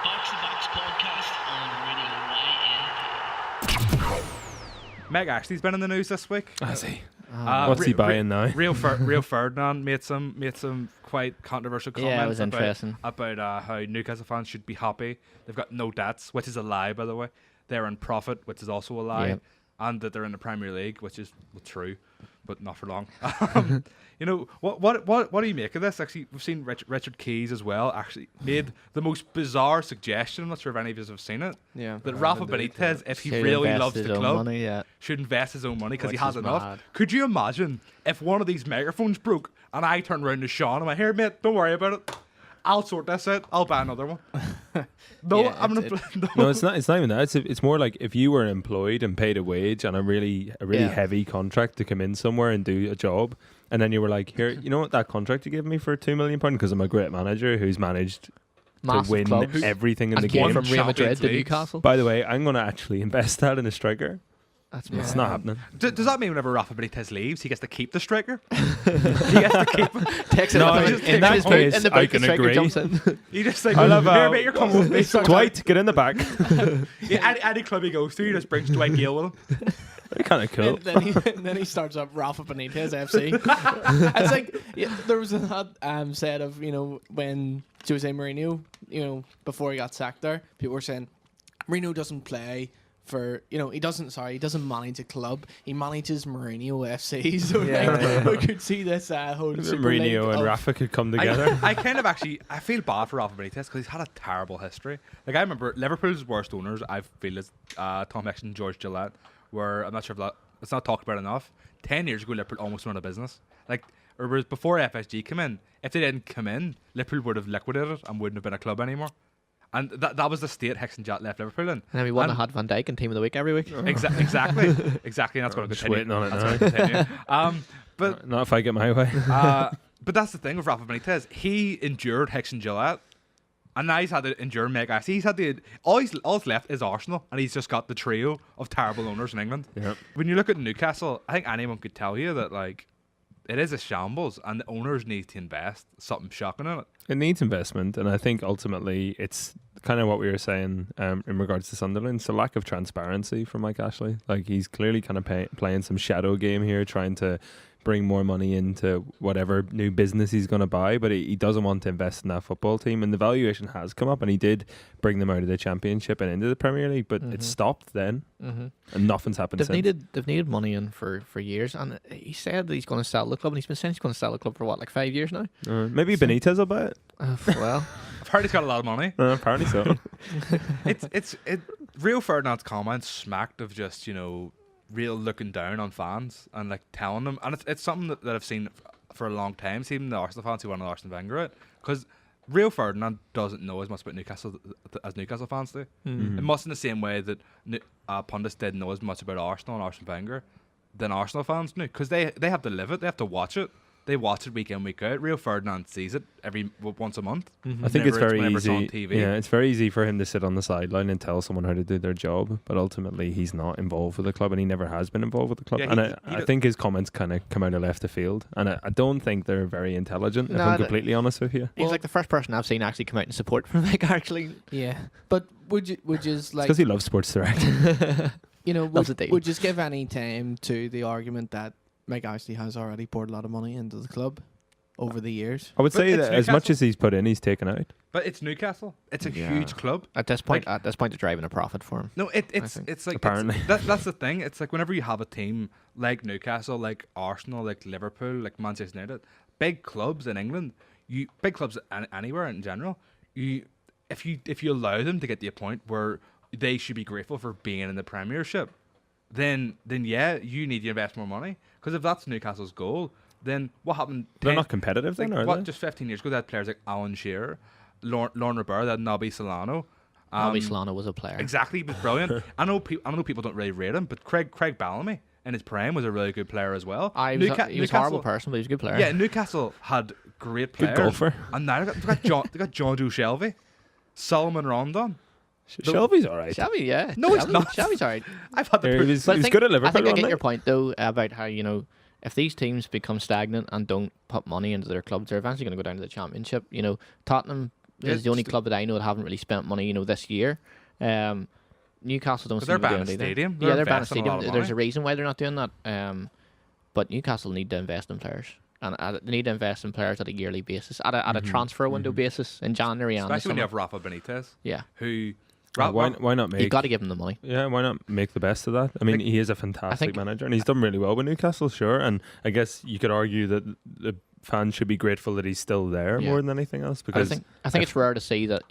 BOX2BOX podcast on Radio YNP. Meg Ashley's been in the news this week. Has he? What's he buying now? Rio Ferdinand made some quite controversial comments. Yeah, it was interesting. about how Newcastle fans should be happy. They've got no debts, which is a lie, by the way. They're in profit, which is also a lie, Yep. and that they're in the Premier League, which is true, but not for long. What do you make of this? Actually, we've seen Richard Keys as well. Actually, made the most bizarre suggestion. I'm not sure if any of you have seen it. Yeah, That I Rafa haven't indeed, Benitez, if he Should really invest loves his the own club, money, yeah. should invest his own money because he Which has is enough. mad. Could you imagine if one of these megaphones broke and I turned around to Sean and I here, mate, don't worry about it. I'll sort this out. I'll buy another one. No, Yeah, I'm gonna. No, it's not. It's not even that. It's more like if you were employed and paid a wage and a really Yeah. heavy contract to come in somewhere and do a job, and then you were like, here, you know what, that contract you gave me for £2 million because I'm a great manager who's managed Massive to win clubs. everything in And the came game. from Real Madrid Champions to Leagues. Newcastle. By the way, I'm going to actually invest that in a striker. That's Yeah. It's not happening. Does that mean whenever Rafa Benitez leaves, he gets to keep the striker? He gets to keep him. Takes it No, with him in that his boot, case, in the I boot, the can striker agree. jumps in. You just like, I'll have here, mate, you're coming with me. Dwight, get in the back. Yeah, any club he goes to, he just brings Dwight Gale with him. They're kind of cool. then he starts up Rafa Benitez FC. It's like there was a said of when Jose Mourinho before he got sacked there, people were saying Mourinho doesn't play for he doesn't manage a club, he manages Mourinho FC. So we could see this whole Super League Mourinho and of- Rafa could come together. I kind of actually I feel bad for Rafa Benitez because he's had a terrible history. Like I remember Liverpool's worst owners, I feel, is Tom Hicks and George Gillette, where I'm not sure if it's not talked about enough. 10 years ago, Liverpool almost went out of business. Like, or whereas before FSG came in, if they didn't come in, Liverpool would have liquidated and wouldn't have been a club anymore. And that was the state Hicks and Gillette left Liverpool in. And then we wouldn't And- have had Van Dijk in Team of the Week every week. Exactly. And that's going to just continue. waiting on it That's now. gonna continue. But Not if I get my way. but that's the thing with Rafa Benitez. He endured Hicks and Gillette, and now he's had to endure Meg Ashley. He's had all's left is Arsenal, and he's just got the trio of terrible owners in England. Yep. When you look at Newcastle, I think anyone could tell you that like it is a shambles, and the owners need to invest something shocking in it. It needs investment, and I think ultimately it's kind of what we were saying in regards to Sunderland. It's a lack of transparency from Mike Ashley. Like he's clearly kind of playing some shadow game here, trying to bring more money into whatever new business he's going to buy, but he doesn't want to invest in that football team. And the valuation has come up, and he did bring them out of the Championship and into the Premier League, but it stopped then, and nothing's happened They've since. needed money in for years, and he said that he's going to sell the club, and he's been saying he's going to sell the club for what, like 5 years now? Maybe Benitez will buy it. Well, I've heard he's got a lot of money. Apparently so. It's Rio Ferdinand's comments smacked of just real looking down on fans and like telling them, and it's something that I've seen for a long time. See, even the Arsenal fans who wanted Arsene Wenger it, because Rio Ferdinand doesn't know as much about Newcastle as Newcastle fans do. It must in the same way that pundits didn't know as much about Arsenal and Arsene Wenger than Arsenal fans do, because they have to live it, they have to watch it. They watch it week in, week out. Rio Ferdinand sees it once a month. I think it's very whenever easy. It's on TV. Yeah, it's very easy for him to sit on the sideline and tell someone how to do their job, but ultimately he's not involved with the club, and he never has been involved with the club. Yeah, and I think his comments kind of come out of left of field, and I don't think they're very intelligent. If I'm completely honest with you, he's like the first person I've seen actually come out in support for Meg. Actually, Yeah, but would you like because he loves Sports Direct. Loves the team. would you give any time to the argument that Mike Ashley has already poured a lot of money into the club over the years? I would But say it's that as much Newcastle. as he's put in, he's taken out. But it's Newcastle. It's a Yeah. huge club. at this point, they're driving a profit for him. No, it's think. it's like Apparently. that's the thing. It's like whenever you have a team like Newcastle, like Arsenal, like Liverpool, like Manchester United, big clubs in England, big clubs anywhere in general, if you allow them to get to a point where they should be grateful for being in the Premiership, then yeah, you need to invest more money, because if that's Newcastle's goal, then what happened? They're not competitive Like, then, are what, they? just 15 years ago, they had players like Alan Shearer, Lorne Robert, they had Nobby Solano. Bobby Solano was a player. Exactly, he was brilliant. I know people don't really rate him, but Craig Bellamy in his prime was a really good player as well. He was a horrible person, but he was a good player. Yeah, Newcastle had great Good players. golfer. And now they got John Joe Shelby, Solomon Rondon. Shelby's all right. Shelby, yeah. No, he's not. Shelby's alright. I've had Yeah, to he was But I think- good at Liverpool. I think I wasn't get he? your point though about how if these teams become stagnant and don't put money into their clubs, they're eventually going to go down to the Championship. Tottenham is the only It's- club that I know that haven't really spent money, this year. Newcastle don't But seem they're to be banning doing it either. stadium. Yeah, They're they're banning investing a stadium. lot of There's a money. reason why they're not doing that. But Newcastle need to invest in players. And they need to invest in players at a yearly basis, at a transfer window basis in January and Especially when you December. have Rafa Benitez, Yeah, who Why not you've make? got to give them the money. Yeah, why not make the best of that? I mean, Like, he is a fantastic think- manager, and he's done really well with Newcastle, sure. And I guess you could argue that the fans should be grateful that he's still there Yeah. more than anything else. I Because think it's rare to see that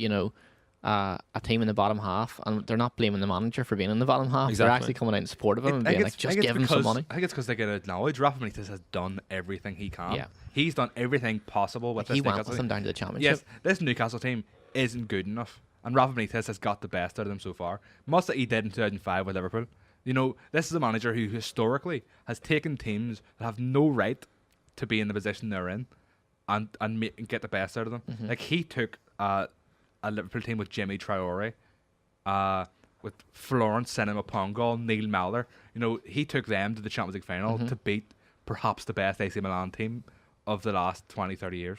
a team in the bottom half, and they're not blaming the manager for being in the bottom half. They're Exactly. actually coming out in support of him and I being think like, it's- just I think give it's him some because- money. I think it's because they get acknowledged. Rafa Benitez has done everything he can. Yeah. He's done everything possible with He this went Newcastle with team. them down to the championship. Yes, this Newcastle team isn't good enough, and Rafa Benitez has got the best out of them so far. Much that he did in 2005 with Liverpool. This is a manager who historically has taken teams that have no right to be in the position they're in, and get the best out of them. Mm-hmm. Like he took a Liverpool team with Jimmy Traore, with Florence Senema-Pongal, Neil Maller. He took them to the Champions League final Mm-hmm. to beat perhaps the best AC Milan team of the last 20, 30 years.